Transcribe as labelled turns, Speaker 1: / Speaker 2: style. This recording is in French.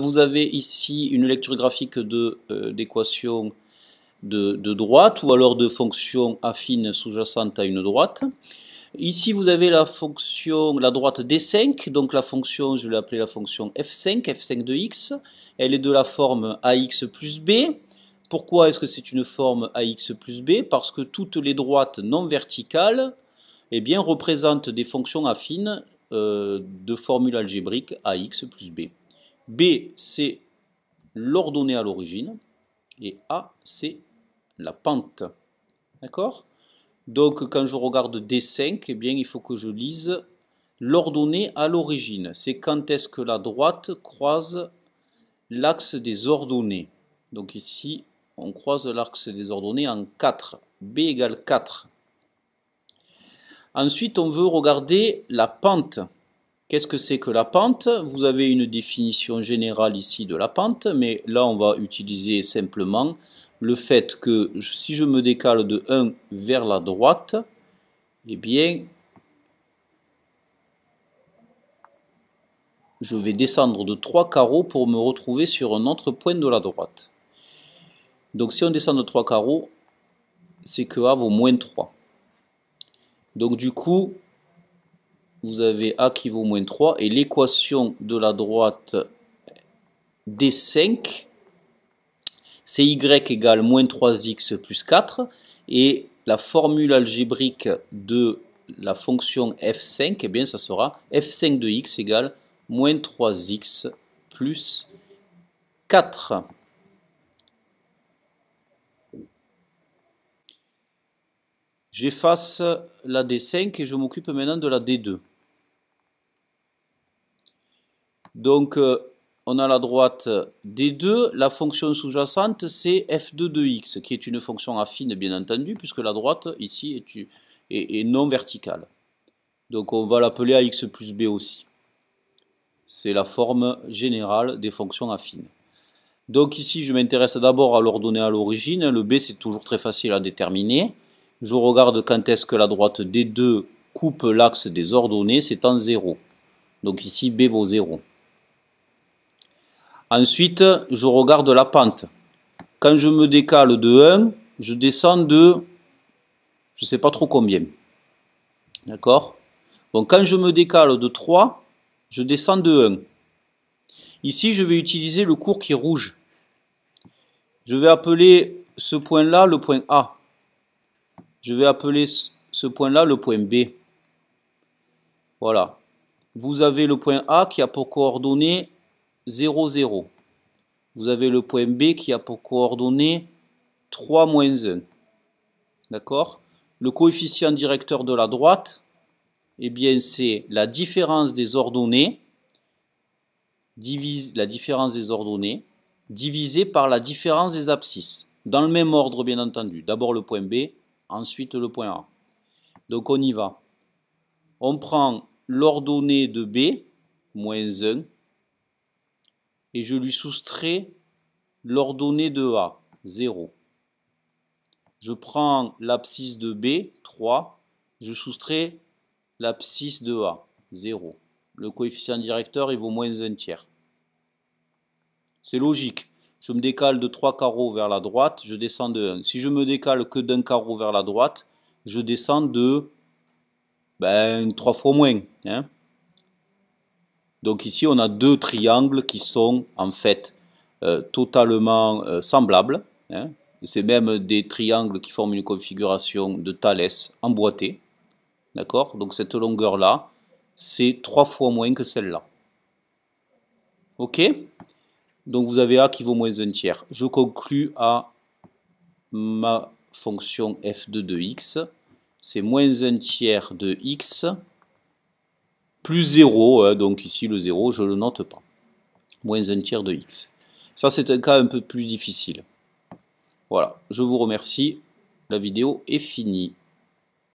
Speaker 1: Vous avez ici une lecture graphique d'équations de droite ou alors de fonctions affines sous-jacentes à une droite. Ici vous avez la droite D5, donc la fonction, je l'ai appelée la fonction f5 de x. Elle est de la forme ax plus b. Pourquoi est-ce que c'est une forme ax plus b? Parce que toutes les droites non verticales représentent des fonctions affines de formule algébrique ax plus b. B, c'est l'ordonnée à l'origine, et A, c'est la pente. D'accord? Donc, quand je regarde D5, il faut que je lise l'ordonnée à l'origine. C'est quand est-ce que la droite croise l'axe des ordonnées. Donc ici, on croise l'axe des ordonnées en 4. B égale 4. Ensuite, on veut regarder la pente. Qu'est-ce que c'est que la pente? Vous avez une définition générale ici de la pente, mais là on va utiliser simplement le fait que si je me décale de 1 vers la droite, je vais descendre de 3 carreaux pour me retrouver sur un autre point de la droite. Donc si on descend de 3 carreaux, c'est que A vaut moins 3. Donc du coup, vous avez A qui vaut moins 3 et l'équation de la droite D5, c'est y égale moins 3x plus 4 et la formule algébrique de la fonction f5, ça sera f5 de x égale moins 3x plus 4. J'efface la D5 et je m'occupe maintenant de la D2. Donc, on a la droite D2, la fonction sous-jacente c'est f2 de x, qui est une fonction affine bien entendu, puisque la droite ici est non verticale. Donc on va l'appeler ax plus b aussi. C'est la forme générale des fonctions affines. Donc ici je m'intéresse d'abord à l'ordonnée à l'origine, le b c'est toujours très facile à déterminer. Je regarde quand est-ce que la droite D2 coupe l'axe des ordonnées, c'est en 0. Donc ici b vaut 0. Ensuite, je regarde la pente. Quand je me décale de 1, je descends de, je ne sais pas trop combien. D'accord? Donc quand je me décale de 3, je descends de 1. Ici, je vais utiliser le cours qui est rouge. Je vais appeler ce point-là le point A. Je vais appeler ce point-là le point B. Voilà. Vous avez le point A qui a pour coordonnées 0, 0. Vous avez le point B qui a pour coordonnées 3, moins 1. D'accord? Le coefficient directeur de la droite, c'est la différence des ordonnées, divisée par la différence des abscisses. Dans le même ordre, bien entendu. D'abord le point B, ensuite le point A. Donc on y va. On prend l'ordonnée de B, moins 1, et je lui soustrais l'ordonnée de A, 0. Je prends l'abscisse de B, 3, je soustrais l'abscisse de A, 0. Le coefficient directeur, il vaut moins 1 tiers. C'est logique. Je me décale de 3 carreaux vers la droite, je descends de 1. Si je me décale que d'un carreau vers la droite, je descends de 3 fois moins. Hein. Donc ici, on a deux triangles qui sont en fait totalement semblables. Hein. C'est même des triangles qui forment une configuration de Thalès emboîtée. D'accord? Donc cette longueur-là, c'est 3 fois moins que celle-là. Ok? Donc vous avez A qui vaut moins 1 tiers. Je conclus à ma fonction f2 de x. C'est moins 1 tiers de x plus 0. Donc ici le 0, je ne le note pas. Moins 1 tiers de x. Ça c'est un cas un peu plus difficile. Voilà, je vous remercie. La vidéo est finie.